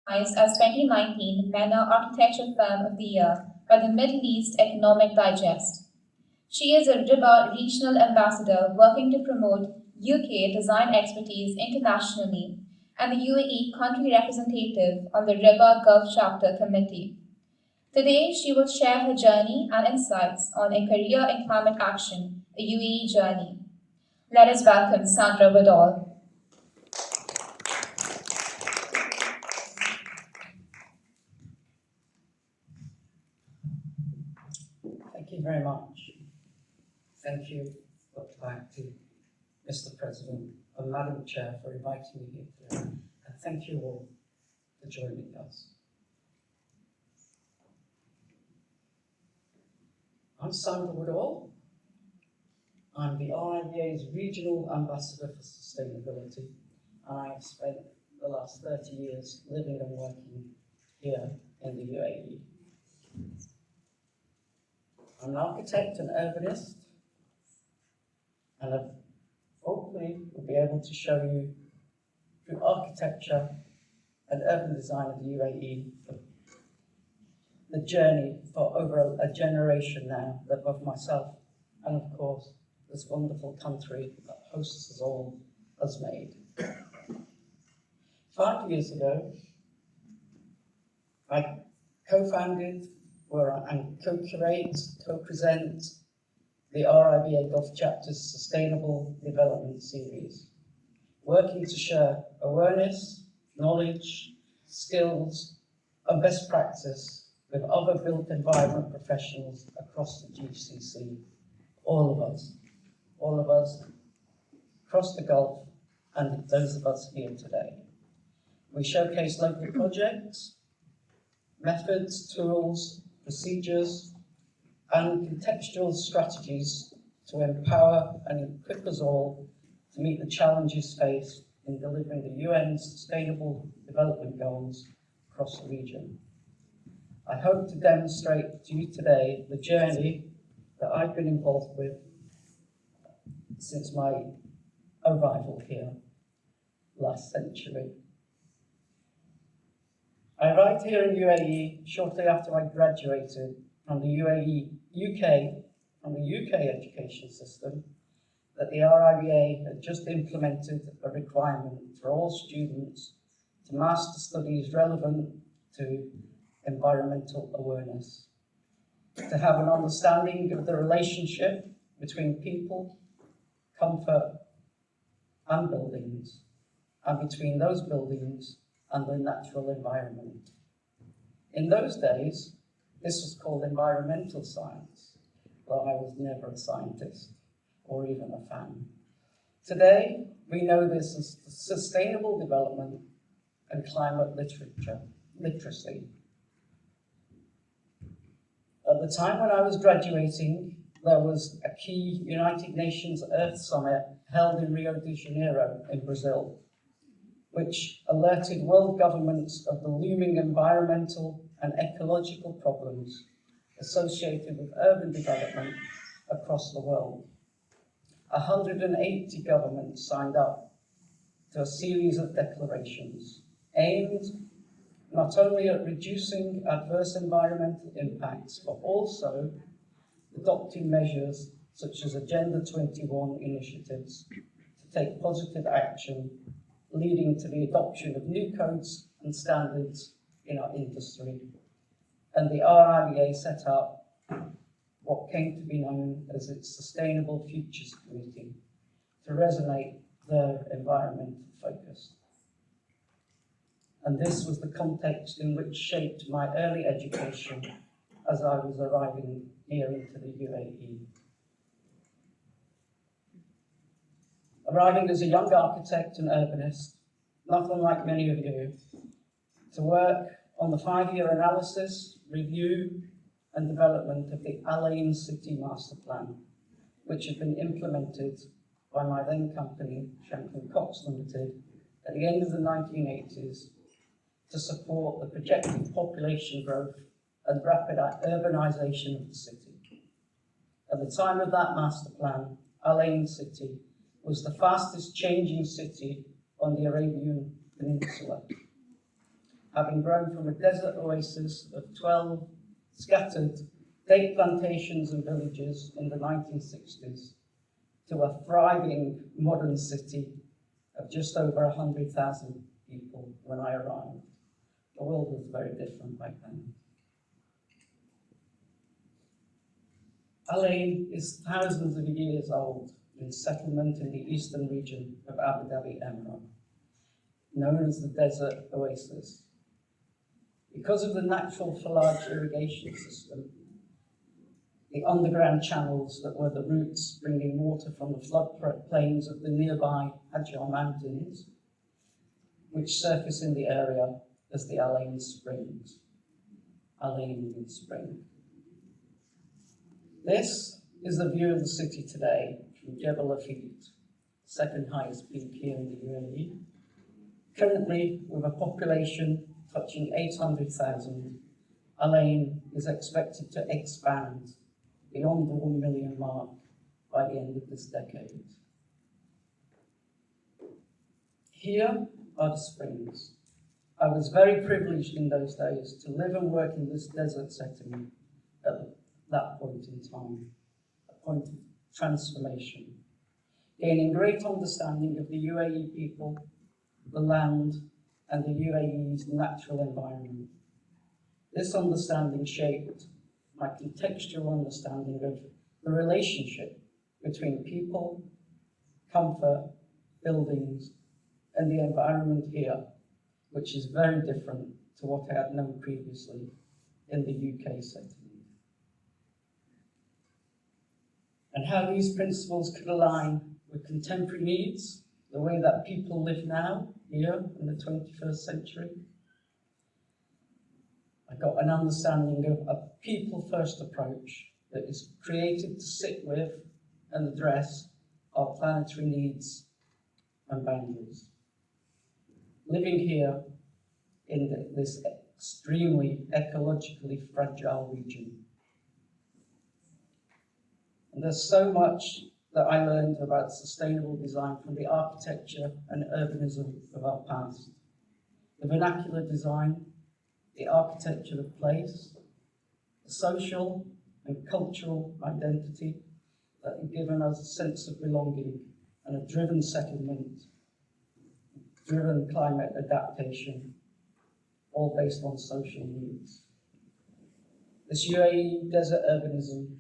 Recognized as 2019 MENA Architecture Firm of the Year by the Middle East Economic Digest. She is a RIBA regional ambassador working to promote UK design expertise internationally and the UAE country representative on the RIBA Gulf Chapter Committee. Today, she will share her journey and insights on a career in climate action, a UAE journey. Let us welcome Sandra Woodall. Thank you very much. Thank you, Dr. Acti, Mr. President, and Madam Chair for inviting me here today. And thank you all for joining us. I'm Sandra Woodall. I'm the RIBA's Regional Ambassador for Sustainability, and I have spent the last 30 years living and working here in the UAE. I'm an architect and urbanist, and I hopefully will be able to show you through architecture and urban design of the UAE the journey for over a generation now that both myself and of course this wonderful country that hosts us all has made. 5 years ago, I co-founded and co-curate, co-present the RIBA Gulf Chapter's Sustainable Development Series, working to share awareness, knowledge, skills, and best practice with other built environment professionals across the GCC, all of us across the Gulf, and those of us here today. We showcase local projects, methods, tools, procedures, and contextual strategies to empower and equip us all to meet the challenges faced in delivering the UN's Sustainable Development Goals across the region. I hope to demonstrate to you today the journey that I've been involved with since my arrival here last century. I arrived here in UAE shortly after I graduated from the UK education system that the RIBA had just implemented a requirement for all students to master studies relevant to environmental awareness, to have an understanding of the relationship between people, comfort, and buildings, and between those buildings and the natural environment. In those days, this was called environmental science, though I was never a scientist or even a fan. Today, we know this as sustainable development and climate literacy. At the time when I was graduating, there was a key United Nations Earth Summit held in Rio de Janeiro in Brazil, which alerted world governments of the looming environmental and ecological problems associated with urban development across the world. 180 governments signed up to a series of declarations aimed not only at reducing adverse environmental impacts, but also adopting measures such as Agenda 21 initiatives to take positive action, leading to the adoption of new codes and standards in our industry. And the RIBA set up what came to be known as its Sustainable Futures Committee to resonate their environmental focus. And this was the context in which shaped my early education as I was arriving here into the UAE. Arriving as a young architect and urbanist, not unlike many of you, to work on the 5-year analysis, review, and development of the Al Ain City Master Plan, which had been implemented by my then company, Shanklin Cox Limited, at the end of the 1980s to support the projected population growth and rapid urbanisation of the city. At the time of that master plan, Al Ain City was the fastest changing city on the Arabian Peninsula. having grown from a desert oasis of 12 scattered date plantations and villages in the 1960s to a thriving modern city of just over 100,000 people when I arrived. The world was very different back then. Al-Ain is thousands of years old in settlement in the eastern region of Abu Dhabi Emirate, known as the Desert Oasis. Because of the natural Falaj irrigation system, the underground channels that were the routes bringing water from the floodplains of the nearby Hajar Mountains, which surface in the area as the Al-Ain Springs. Al-Ain means spring. This is the view of the city today from Jebel Afid, second highest peak here in the UAE. Currently, with a population touching 800,000, Al-Ain is expected to expand beyond the 1 million mark by the end of this decade. Here are the springs. I was very privileged in those days to live and work in this desert setting at that point in time, a point of transformation, gaining great understanding of the UAE people, the land, and the UAE's natural environment. This understanding shaped my contextual understanding of the relationship between people, comfort, buildings, and the environment here, which is very different to what I had known previously in the UK setting. And how these principles could align with contemporary needs, the way that people live now, here in the 21st century. I got an understanding of a people-first approach that is created to sit with and address our planetary needs and boundaries. Living here in this extremely ecologically fragile region. And there's so much that I learned about sustainable design from the architecture and urbanism of our past. The vernacular design, the architecture of place, the social and cultural identity that have given us a sense of belonging and a driven settlement, driven climate adaptation, all based on social needs. This UAE desert urbanism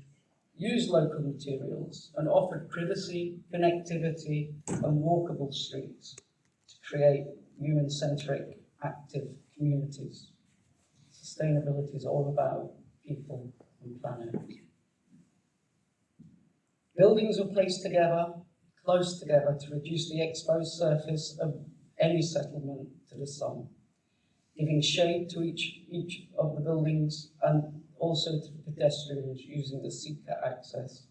used local materials and offered privacy, connectivity, and walkable streets to create human-centric, active communities. Sustainability is all about people and planet. Buildings were placed together, close together, to reduce the exposed surface of any settlement to the sun, giving shade to each of the buildings and also to pedestrians using the seeker access,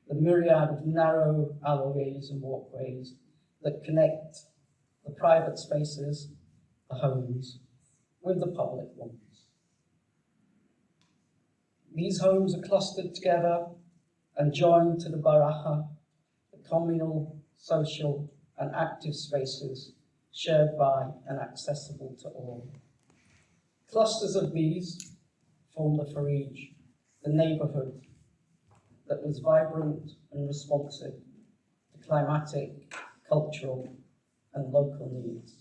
the myriad of narrow alleyways and walkways that connect the private spaces, the homes, with the public ones. These homes are clustered together and joined to the baraha, the communal, social, and active spaces shared by and accessible to all. Clusters of these form the Farij, the neighbourhood that was vibrant and responsive to climatic, cultural, and local needs.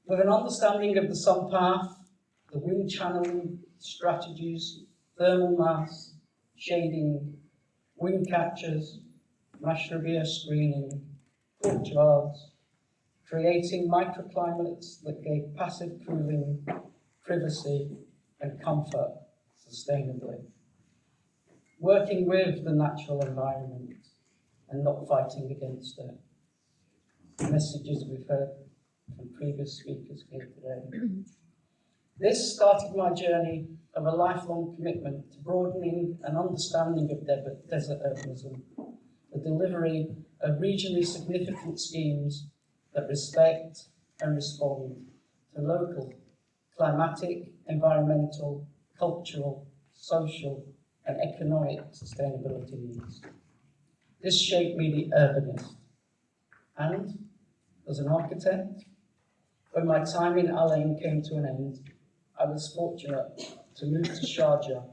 With an understanding of the sun path, the wind channeling strategies, thermal mass, shading, wind catchers, mashrabiyah screening, courtyards, creating microclimates that gave passive cooling, privacy, and comfort sustainably. Working with the natural environment and not fighting against it. Messages we've heard from previous speakers here today. This started my journey of a lifelong commitment to broadening an understanding of desert urbanism, the delivery of regionally significant schemes that respect and respond to local climatic, environmental, cultural, social, and economic sustainability needs. This shaped me the urbanist, and as an architect, When my time in Al Ain came to an end, I was fortunate to move to Sharjah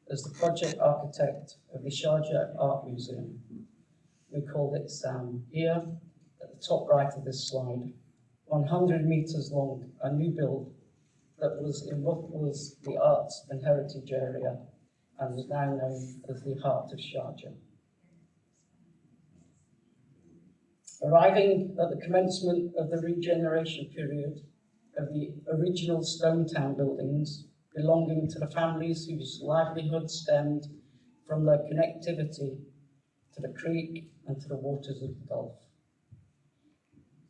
as the project architect of the Sharjah Art Museum. We called it SAM. Here, at the top right of this slide, 100 meters long, a new build that was in what was the Arts and Heritage area and is now known as the heart of Sharjah. Arriving at the commencement of the regeneration period of the original Stone Town buildings belonging to the families whose livelihood stemmed from their connectivity to the creek and to the waters of the Gulf.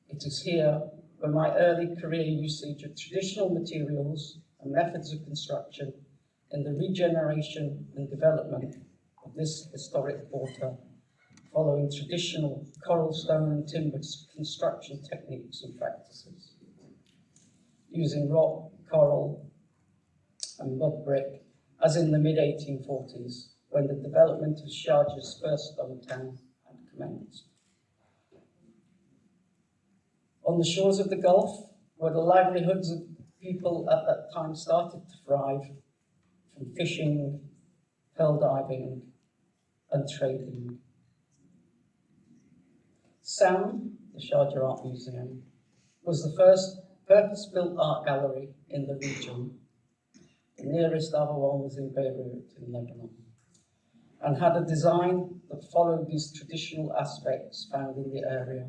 It is here where my early career usage of traditional materials and methods of construction in the regeneration and development of this historic quarter, following traditional coral stone and timber construction techniques and practices, using rock, coral, and mud brick, as in the mid-1840s, when the development of Sharjah's first stone town had commenced. On the shores of the Gulf, where the livelihoods of people at that time started to thrive, from fishing, pearl diving, and trading. SAM, the Sharjah Art Museum, was the first purpose-built art gallery in the region. The nearest other one was in Beirut in Lebanon, and had a design that followed these traditional aspects found in the area.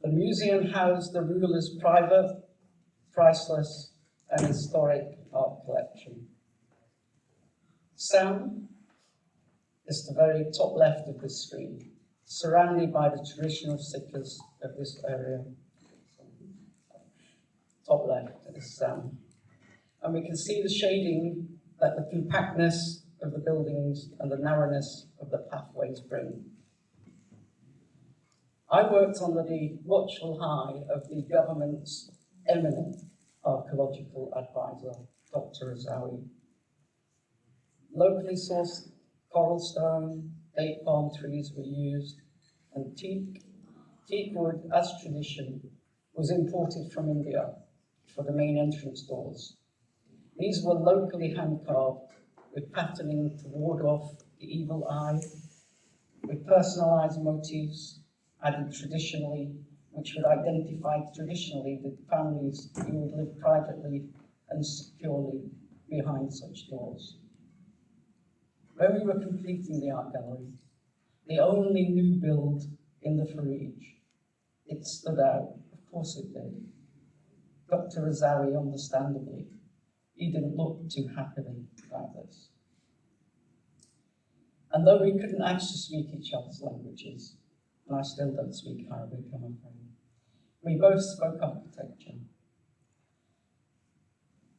The museum housed the ruler's private, priceless, and historic art collection. SAM is the very top left of the screen, surrounded by the traditional sitters of this area. Top left is SAM. And we can see the shading that the compactness of the buildings and the narrowness of the pathways bring. I worked under the watchful eye of the government's eminent archaeological advisor, Dr. Azawi. Locally sourced coral stone, date palm trees were used, and teak wood, as tradition, was imported from India for the main entrance doors. These were locally hand-carved, with patterning to ward off the evil eye, with personalized motifs added traditionally, which would identify traditionally the families who would live privately and securely behind such doors. When we were completing the art gallery, the only new build in the Farij, it stood out, of course it did. Dr. Azawi, understandably, he didn't look too happily about this. And though we couldn't actually speak each other's languages, and I still don't speak Arabic, I'm afraid, we both spoke architecture.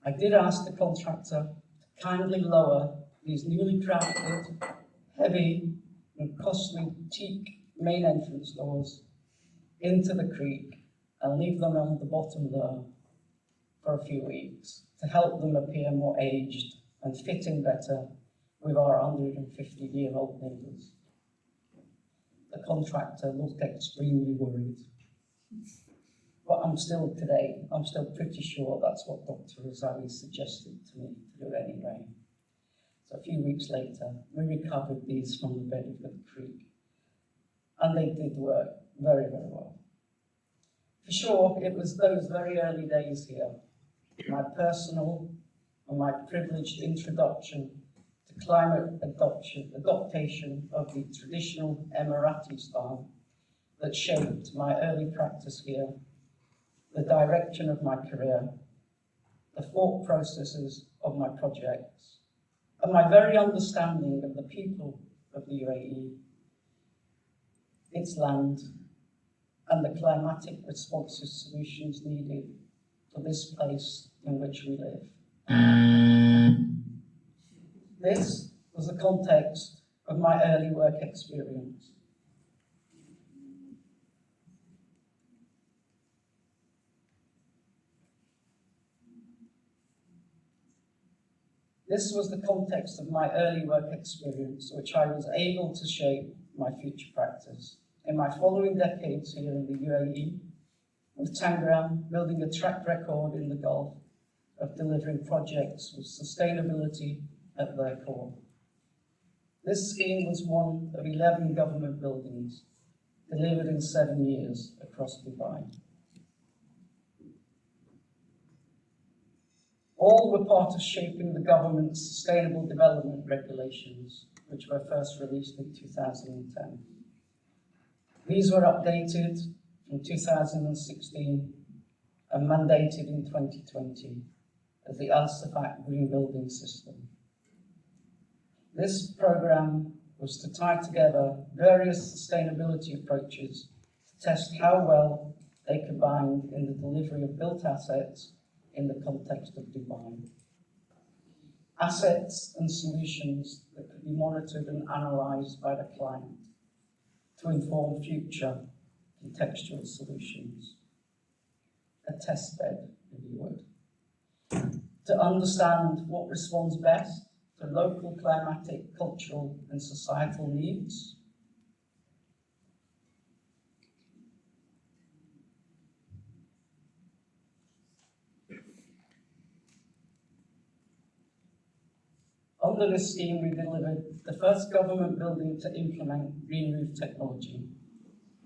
I did ask the contractor to kindly lower these newly crafted, heavy, and costly teak main entrance doors into the creek and leave them on the bottom there for a few weeks to help them appear more aged and fit in better with our 150-year-old neighbours. The contractor looked extremely worried. But I'm still pretty sure that's what Dr. Azawi suggested to me to do anyway. So a few weeks later, we recovered these from the bed of the creek, and they did work very, very well. For sure, it was those very early days here, my personal and my privileged introduction to climate adaptation of the traditional Emirati style that shaped my early practice here, the direction of my career, the thought processes of my projects, and my very understanding of the people of the UAE, its land, and the climatic responsive solutions needed for this place in which we live. This was the context of my early work experience. This was the context of my early work experience, which I was able to shape my future practice. In my following decades here in the UAE, with Tangram building a track record in the Gulf of delivering projects with sustainability at their core. This scheme was one of 11 government buildings delivered in 7 years across Dubai. All were part of shaping the government's Sustainable Development Regulations, which were first released in 2010. These were updated from 2016 and mandated in 2020 as the Al Safat Green Building System. This programme was to tie together various sustainability approaches to test how well they combined in the delivery of built assets in the context of Dubai. Assets and solutions that could be monitored and analysed by the client to inform future contextual solutions. A test bed, if you would. To understand what responds best to local climatic, cultural and societal needs. Under this scheme, we delivered the first government building to implement green roof technology,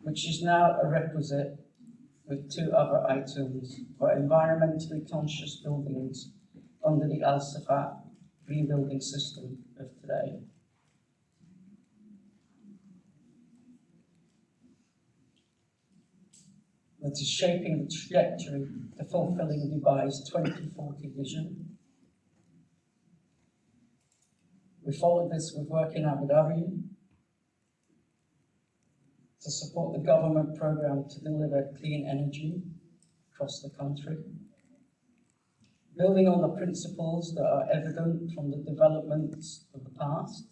which is now a requisite with 2 other items for environmentally conscious buildings under the Al Safat Green Building System of today. That is shaping the trajectory to fulfilling Dubai's 2040 vision. We followed this with work in Abu Dhabi to support the government programme to deliver clean energy across the country, building on the principles that are evident from the developments of the past,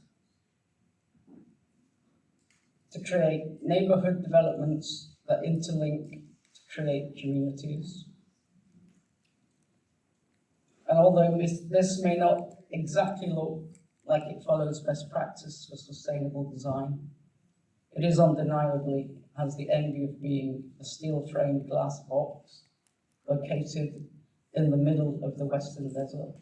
to create neighbourhood developments that interlink to create communities. And although this may not exactly look like it follows best practice for sustainable design, it is undeniably has the envy of being a steel-framed glass box located in the middle of the Western Desert.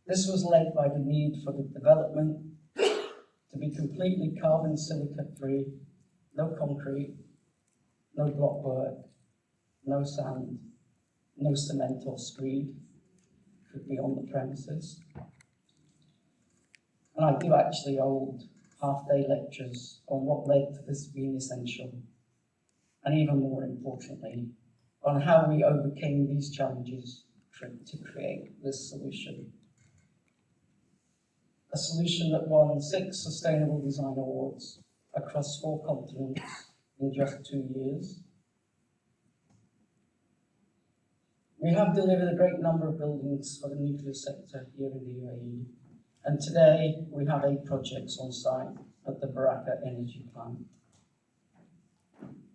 This was led by the need for the development to be completely carbon silicate-free, no concrete, no block work, no sand, no cement or screed could be on the premises. And I do actually hold half-day lectures on what led to this being essential, and even more importantly, on how we overcame these challenges to create this solution. A solution that won 6 Sustainable Design Awards across 4 continents in just 2 years. We have delivered a great number of buildings for the nuclear sector here in the UAE. And today, we have 8 projects on site at the Baraka Energy Plant.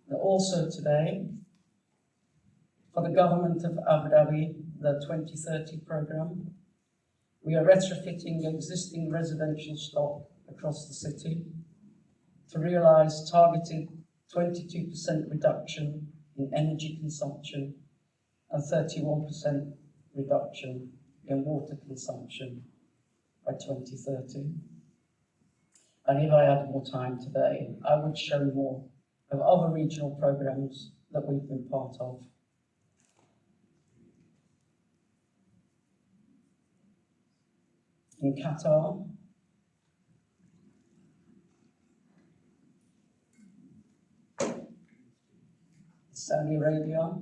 And also today, for the government of Abu Dhabi, the 2030 programme, we are retrofitting existing residential stock across the city to realise targeted 22% reduction in energy consumption and 31% reduction in water consumption by 2030. And if I had more time today, I would show more of other regional programmes that we've been part of. In Qatar, Saudi Arabia,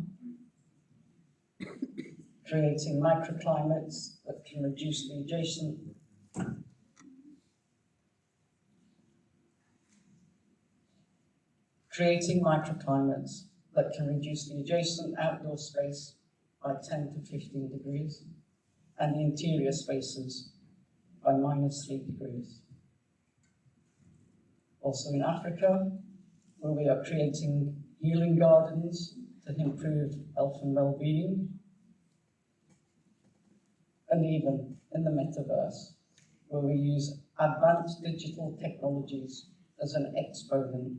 creating microclimates that can reduce the adjacent outdoor space by 10 to 15 degrees and the interior spaces by -3 degrees. Also in Africa, where we are creating healing gardens to improve health and well-being, and even in the metaverse, where we use advanced digital technologies as an exponent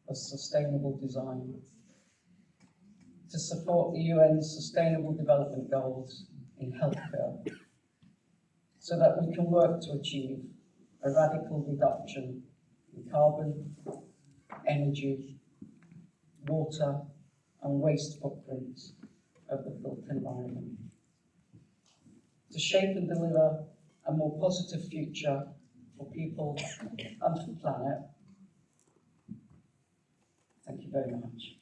of sustainable design. to support the UN's Sustainable Development Goals in healthcare, so that we can work to achieve a radical reduction in carbon, energy, water and waste footprints of the built environment, to shape and deliver a more positive future for people and for the planet. Thank you very much.